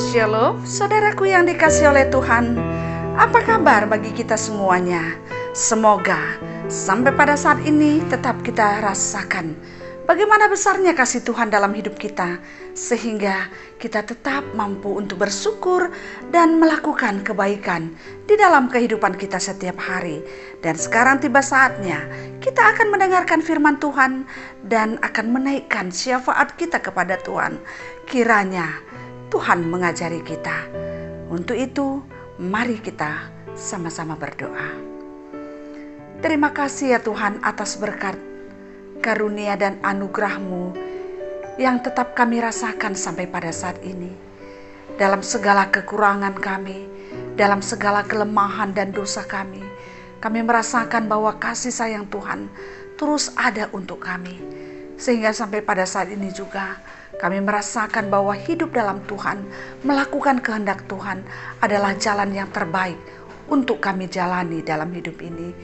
Shalom, saudaraku yang dikasihi oleh Tuhan. Apa kabar bagi kita semuanya? Semoga sampai pada saat ini tetap kita rasakan bagaimana besarnya kasih Tuhan dalam hidup kita, sehingga kita tetap mampu untuk bersyukur dan melakukan kebaikan di dalam kehidupan kita setiap hari. Dan sekarang tiba saatnya kita akan mendengarkan firman Tuhan dan akan menaikkan syafaat kita kepada Tuhan. Kiranya Tuhan mengajari kita. Untuk itu, mari kita sama-sama berdoa. Terima kasih ya Tuhan atas berkat, karunia dan anugerah-Mu yang tetap kami rasakan sampai pada saat ini. Dalam segala kekurangan kami, dalam segala kelemahan dan dosa kami merasakan bahwa kasih sayang Tuhan terus ada untuk kami. Sehingga sampai pada saat ini juga kami merasakan bahwa hidup dalam Tuhan, melakukan kehendak Tuhan adalah jalan yang terbaik untuk kami jalani dalam hidup ini.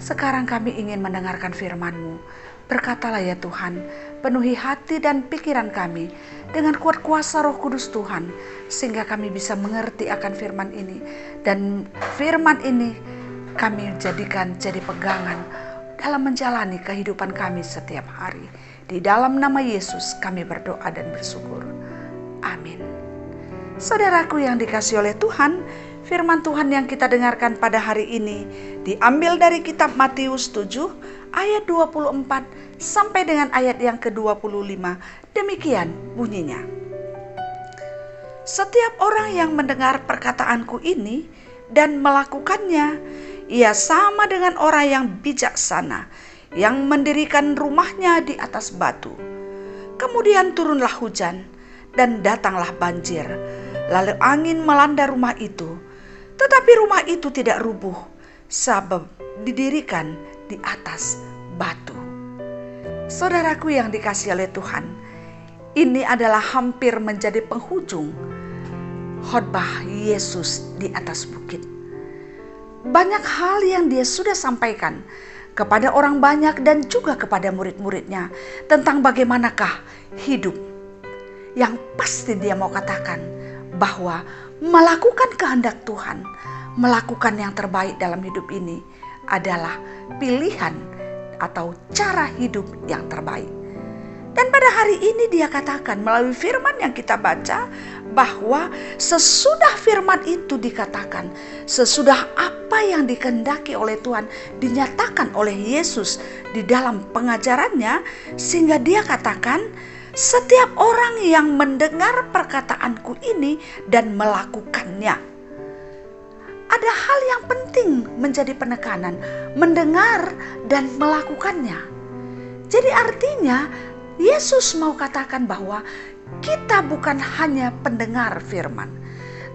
Sekarang kami ingin mendengarkan firman-Mu. Berkatalah ya Tuhan, penuhi hati dan pikiran kami dengan kuat kuasa Roh Kudus Tuhan, sehingga kami bisa mengerti akan firman ini. Dan firman ini kami jadikan jadi pegangan dalam menjalani kehidupan kami setiap hari. Di dalam nama Yesus kami berdoa dan bersyukur. Amin. Saudaraku yang dikasihi oleh Tuhan, firman Tuhan yang kita dengarkan pada hari ini diambil dari kitab Matius 7 ayat 24 sampai dengan ayat yang ke-25. Demikian bunyinya. Setiap orang yang mendengar perkataanku ini dan melakukannya, ia sama dengan orang yang bijaksana yang mendirikan rumahnya di atas batu. Kemudian turunlah hujan dan datanglah banjir, lalu angin melanda rumah itu. Tetapi rumah itu tidak rubuh, sebab didirikan di atas batu. Saudaraku yang dikasihi oleh Tuhan, ini adalah hampir menjadi penghujung khotbah Yesus di atas bukit. Banyak hal yang dia sudah sampaikan kepada orang banyak dan juga kepada murid-muridnya tentang bagaimanakah hidup. Yang pasti dia mau katakan bahwa melakukan kehendak Tuhan, melakukan yang terbaik dalam hidup ini adalah pilihan atau cara hidup yang terbaik. Dan pada hari ini dia katakan melalui firman yang kita baca bahwa sesudah firman itu dikatakan, sesudah apa yang dikehendaki oleh Tuhan dinyatakan oleh Yesus di dalam pengajarannya, sehingga dia katakan setiap orang yang mendengar perkataanku ini dan melakukannya. Ada hal yang penting menjadi penekanan, mendengar dan melakukannya. Jadi artinya Yesus mau katakan bahwa kita bukan hanya pendengar firman,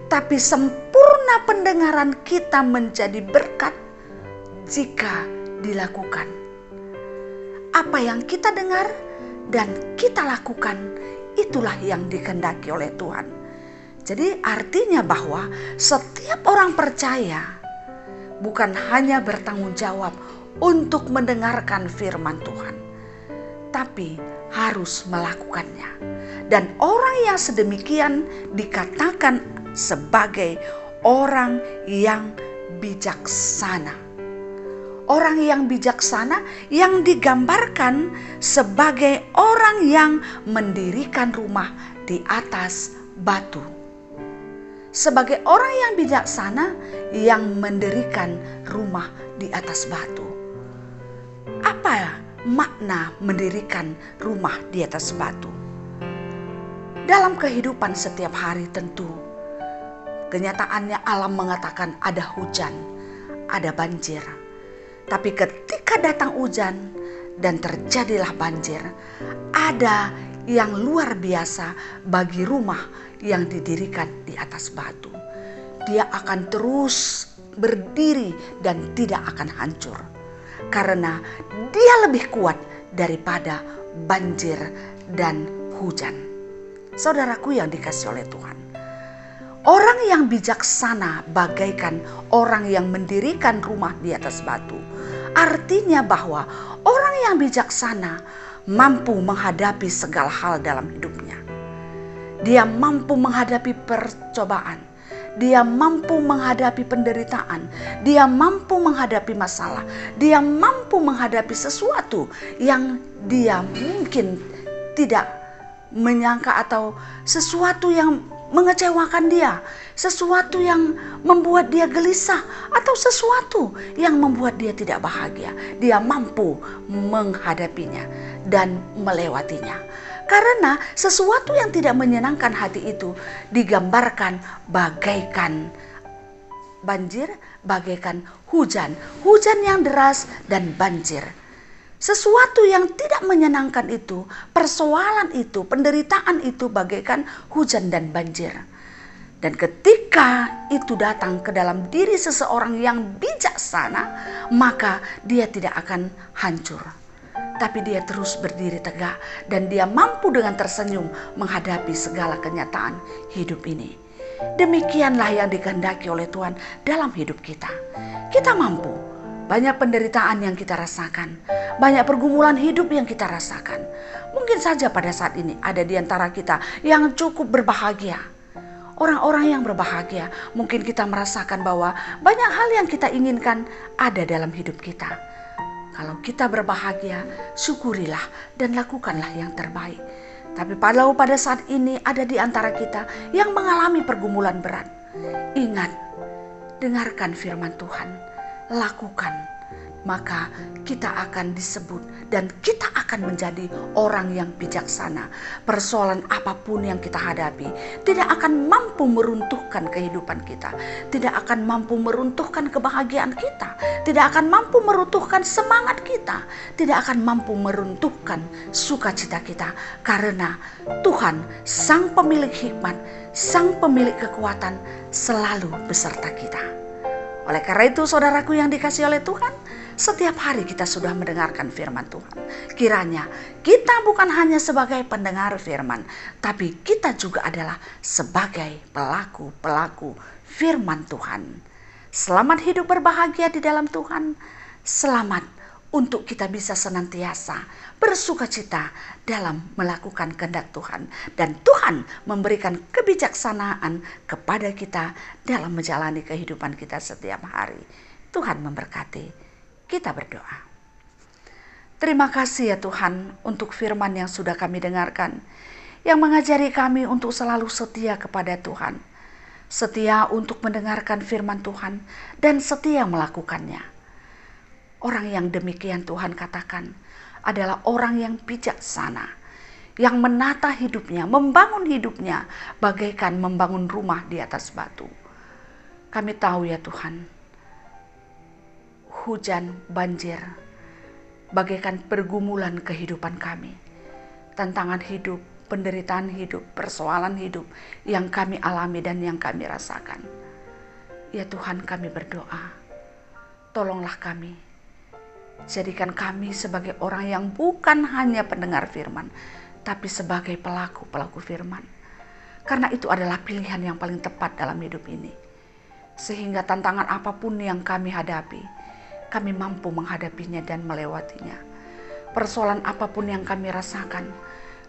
tapi sempurna pendengaran kita menjadi berkat jika dilakukan. Apa yang kita dengar dan kita lakukan, itulah yang dikehendaki oleh Tuhan. Jadi artinya bahwa setiap orang percaya bukan hanya bertanggung jawab untuk mendengarkan firman Tuhan, tapi harus melakukannya. Dan orang yang sedemikian dikatakan sebagai orang yang bijaksana. Orang yang bijaksana yang digambarkan sebagai orang yang mendirikan rumah di atas batu. Sebagai orang yang bijaksana yang mendirikan rumah di atas batu. Apa makna mendirikan rumah di atas batu? Dalam kehidupan setiap hari tentu kenyataannya alam mengatakan ada hujan, ada banjir. Tapi ketika datang hujan dan terjadilah banjir, ada yang luar biasa bagi rumah yang didirikan di atas batu. Dia akan terus berdiri dan tidak akan hancur, karena dia lebih kuat daripada banjir dan hujan. Saudaraku yang dikasihi oleh Tuhan, orang yang bijaksana bagaikan orang yang mendirikan rumah di atas batu. Artinya bahwa orang yang bijaksana mampu menghadapi segala hal dalam hidupnya. Dia mampu menghadapi percobaan. Dia mampu menghadapi penderitaan. Dia mampu menghadapi masalah. Dia mampu menghadapi sesuatu yang dia mungkin tidak menyangka, atau sesuatu yang mengecewakan dia, sesuatu yang membuat dia gelisah, atau sesuatu yang membuat dia tidak bahagia. Dia mampu menghadapinya dan melewatinya. Karena sesuatu yang tidak menyenangkan hati itu digambarkan bagaikan banjir, bagaikan hujan. Hujan yang deras dan banjir. Sesuatu yang tidak menyenangkan itu, persoalan itu, penderitaan itu bagaikan hujan dan banjir. Dan ketika itu datang ke dalam diri seseorang yang bijaksana, maka dia tidak akan hancur. Tapi dia terus berdiri tegak dan dia mampu dengan tersenyum menghadapi segala kenyataan hidup ini. Demikianlah yang dikehendaki oleh Tuhan dalam hidup kita. Kita mampu. Banyak penderitaan yang kita rasakan, banyak pergumulan hidup yang kita rasakan. Mungkin saja pada saat ini ada di antara kita yang cukup berbahagia. Orang-orang yang berbahagia, mungkin kita merasakan bahwa banyak hal yang kita inginkan ada dalam hidup kita. Kalau kita berbahagia, syukurilah dan lakukanlah yang terbaik. Tapi kalau pada saat ini ada di antara kita yang mengalami pergumulan berat, ingat, dengarkan firman Tuhan. Lakukan, maka kita akan disebut dan kita akan menjadi orang yang bijaksana. Persoalan apapun yang kita hadapi tidak akan mampu meruntuhkan kehidupan kita, tidak akan mampu meruntuhkan kebahagiaan kita, tidak akan mampu meruntuhkan semangat kita, tidak akan mampu meruntuhkan sukacita kita, karena Tuhan, Sang Pemilik hikmat, Sang Pemilik kekuatan, selalu beserta kita. Oleh karena itu, saudaraku yang dikasihi oleh Tuhan, setiap hari kita sudah mendengarkan firman Tuhan. Kiranya kita bukan hanya sebagai pendengar firman, tapi kita juga adalah sebagai pelaku-pelaku firman Tuhan. Selamat hidup berbahagia di dalam Tuhan. Selamat untuk kita bisa senantiasa bersukacita dalam melakukan kehendak Tuhan. Dan Tuhan memberikan kebijaksanaan kepada kita dalam menjalani kehidupan kita setiap hari. Tuhan memberkati. Kita berdoa. Terima kasih ya Tuhan untuk firman yang sudah kami dengarkan, yang mengajari kami untuk selalu setia kepada Tuhan. Setia untuk mendengarkan firman Tuhan dan setia melakukannya. Orang yang demikian Tuhan katakan adalah orang yang bijaksana, yang menata hidupnya, membangun hidupnya bagaikan membangun rumah di atas batu. Kami tahu ya Tuhan, hujan, banjir, bagaikan pergumulan kehidupan kami. Tantangan hidup, penderitaan hidup, persoalan hidup yang kami alami dan yang kami rasakan. Ya Tuhan, kami berdoa, tolonglah kami. Jadikan kami sebagai orang yang bukan hanya pendengar firman, tapi sebagai pelaku-pelaku firman. Karena itu adalah pilihan yang paling tepat dalam hidup ini. Sehingga tantangan apapun yang kami hadapi, kami mampu menghadapinya dan melewatinya. Persoalan apapun yang kami rasakan,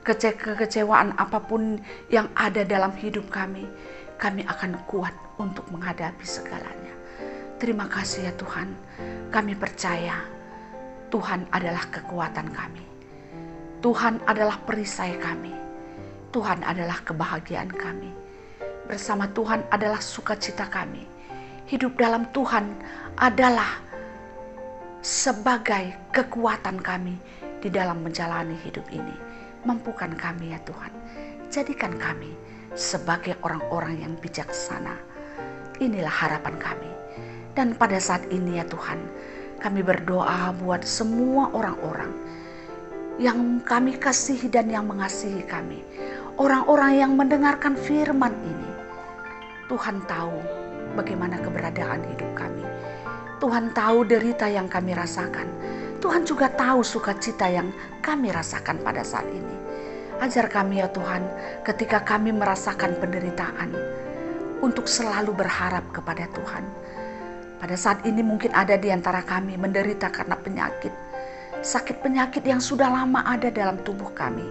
kekecewaan apapun yang ada dalam hidup kami akan kuat untuk menghadapi segalanya. Terima kasih ya Tuhan, kami percaya Tuhan adalah kekuatan kami. Tuhan adalah perisai kami. Tuhan adalah kebahagiaan kami. Bersama Tuhan adalah sukacita kami. Hidup dalam Tuhan adalah sebagai kekuatan kami di dalam menjalani hidup ini. Mampukan kami ya Tuhan. Jadikan kami sebagai orang-orang yang bijaksana. Inilah harapan kami. Dan pada saat ini ya Tuhan, kami berdoa buat semua orang-orang yang kami kasihi dan yang mengasihi kami. Orang-orang yang mendengarkan firman ini. Tuhan tahu bagaimana keberadaan hidup kami. Tuhan tahu derita yang kami rasakan. Tuhan juga tahu sukacita yang kami rasakan pada saat ini. Ajar kami ya Tuhan, ketika kami merasakan penderitaan, untuk selalu berharap kepada Tuhan. Pada saat ini mungkin ada di antara kami menderita karena penyakit. Sakit penyakit yang sudah lama ada dalam tubuh kami.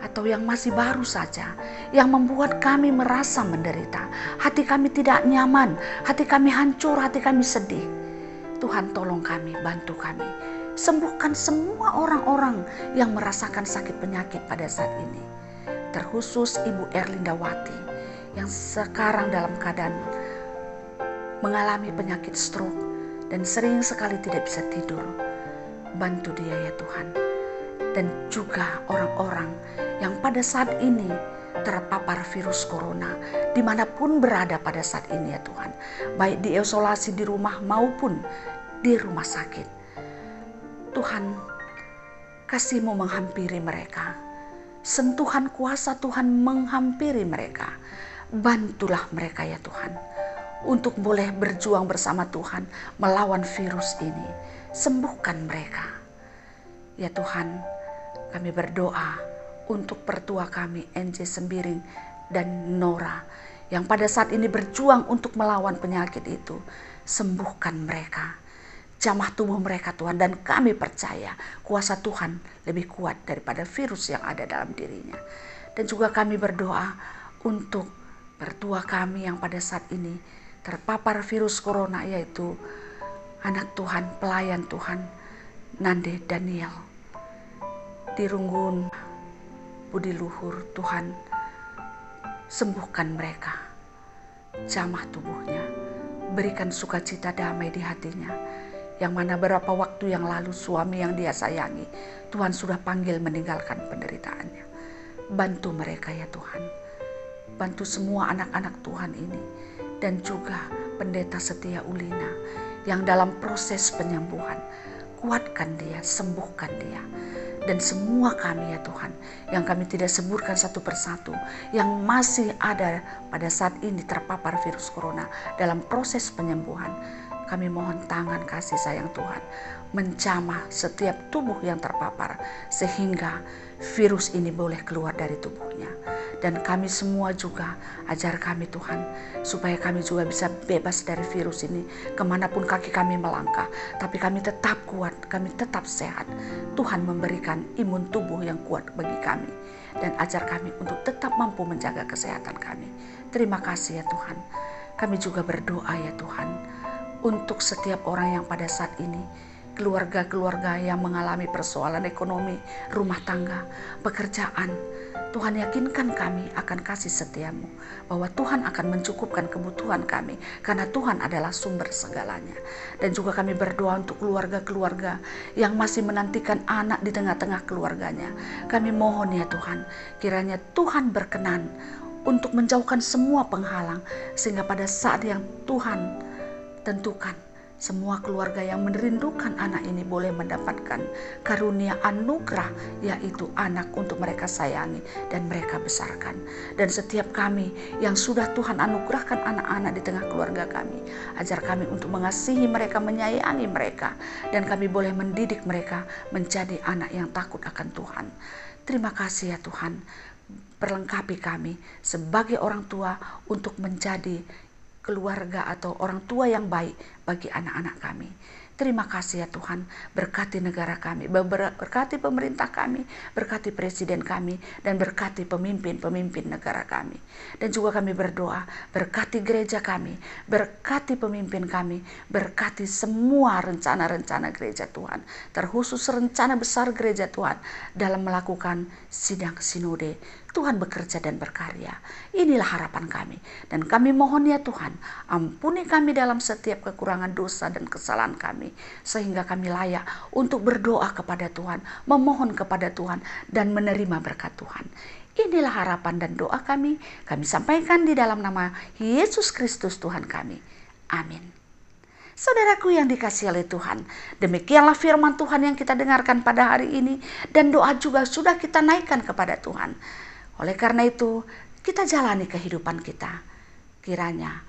atau yang masih baru saja, yang membuat kami merasa menderita. Hati kami tidak nyaman, hati kami hancur, hati kami sedih. Tuhan tolong kami, bantu kami. Sembuhkan semua orang-orang yang merasakan sakit penyakit pada saat ini. Terkhusus Ibu Erlindawati yang sekarang dalam keadaan mengalami penyakit stroke dan sering sekali tidak bisa tidur. Bantu dia ya Tuhan. Dan juga orang-orang yang pada saat ini terpapar virus corona dimanapun berada pada saat ini ya Tuhan. Baik diisolasi di rumah maupun di rumah sakit. Tuhan, kasih-Mu menghampiri mereka. Sentuhan kuasa Tuhan menghampiri mereka. Bantulah mereka ya Tuhan, untuk boleh berjuang bersama Tuhan melawan virus ini. Sembuhkan mereka. Ya Tuhan, kami berdoa untuk pertua kami NJ Sembiring dan Nora yang pada saat ini berjuang untuk melawan penyakit itu. Sembuhkan mereka. Jamah tubuh mereka Tuhan, dan kami percaya kuasa Tuhan lebih kuat daripada virus yang ada dalam dirinya. Dan juga kami berdoa untuk pertua kami yang pada saat ini terpapar virus corona, yaitu anak Tuhan, pelayan Tuhan, Nande Daniel di Runggun Budi Luhur. Tuhan, sembuhkan mereka, jamah tubuhnya, berikan sukacita damai di hatinya. Yang mana beberapa waktu yang lalu suami yang dia sayangi, Tuhan sudah panggil meninggalkan penderitaannya. Bantu mereka ya Tuhan. Bantu semua anak-anak Tuhan ini. Dan juga pendeta setia Ulina yang dalam proses penyembuhan. Kuatkan dia, sembuhkan dia. Dan semua kami ya Tuhan, yang kami tidak sebutkan satu persatu, yang masih ada pada saat ini terpapar virus corona dalam proses penyembuhan. Kami mohon tangan kasih sayang Tuhan menjamah setiap tubuh yang terpapar, sehingga virus ini boleh keluar dari tubuhnya. Dan kami semua juga, ajar kami Tuhan, supaya kami juga bisa bebas dari virus ini kemanapun kaki kami melangkah. Tapi kami tetap kuat, kami tetap sehat. Tuhan memberikan imun tubuh yang kuat bagi kami. Dan ajar kami untuk tetap mampu menjaga kesehatan kami. Terima kasih ya Tuhan. Kami juga berdoa ya Tuhan, untuk setiap orang yang pada saat ini, keluarga-keluarga yang mengalami persoalan ekonomi, rumah tangga, pekerjaan. Tuhan, yakinkan kami akan kasih setia-Mu, bahwa Tuhan akan mencukupkan kebutuhan kami, karena Tuhan adalah sumber segalanya. Dan juga kami berdoa untuk keluarga-keluarga yang masih menantikan anak di tengah-tengah keluarganya. Kami mohon ya Tuhan, kiranya Tuhan berkenan untuk menjauhkan semua penghalang, sehingga pada saat yang Tuhan tentukan, semua keluarga yang merindukan anak ini boleh mendapatkan karunia anugerah, yaitu anak untuk mereka sayangi dan mereka besarkan. Dan setiap kami yang sudah Tuhan anugerahkan anak-anak di tengah keluarga kami, ajar kami untuk mengasihi mereka, menyayangi mereka, dan kami boleh mendidik mereka menjadi anak yang takut akan Tuhan. Terima kasih ya Tuhan, perlengkapi kami sebagai orang tua untuk menjadi keluarga atau orang tua yang baik bagi anak-anak kami. Terima kasih ya Tuhan, berkati negara kami, berkati pemerintah kami, berkati presiden kami, dan berkati pemimpin-pemimpin negara kami. Dan juga kami berdoa, berkati gereja kami, berkati pemimpin kami, berkati semua rencana-rencana gereja Tuhan, terkhusus rencana besar gereja Tuhan dalam melakukan sidang sinode. Tuhan bekerja dan berkarya. Inilah harapan kami. Dan kami mohon ya Tuhan, ampuni kami dalam setiap kekurangan dosa dan kesalahan kami, sehingga kami layak untuk berdoa kepada Tuhan, memohon kepada Tuhan, dan menerima berkat Tuhan. Inilah harapan dan doa kami sampaikan di dalam nama Yesus Kristus Tuhan kami. Amin. Saudaraku yang dikasihi oleh Tuhan, demikianlah firman Tuhan yang kita dengarkan pada hari ini, dan doa juga sudah kita naikkan kepada Tuhan. Oleh karena itu, kita jalani kehidupan kita. Kiranya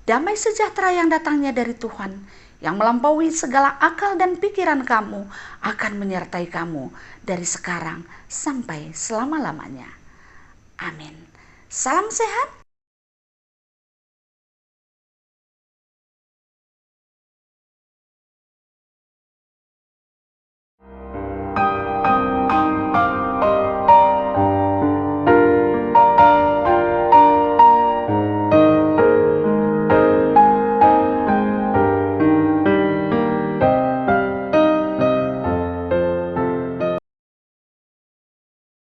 damai sejahtera yang datangnya dari Tuhan, yang melampaui segala akal dan pikiran kamu, akan menyertai kamu dari sekarang sampai selama-lamanya. Amin. Salam sehat.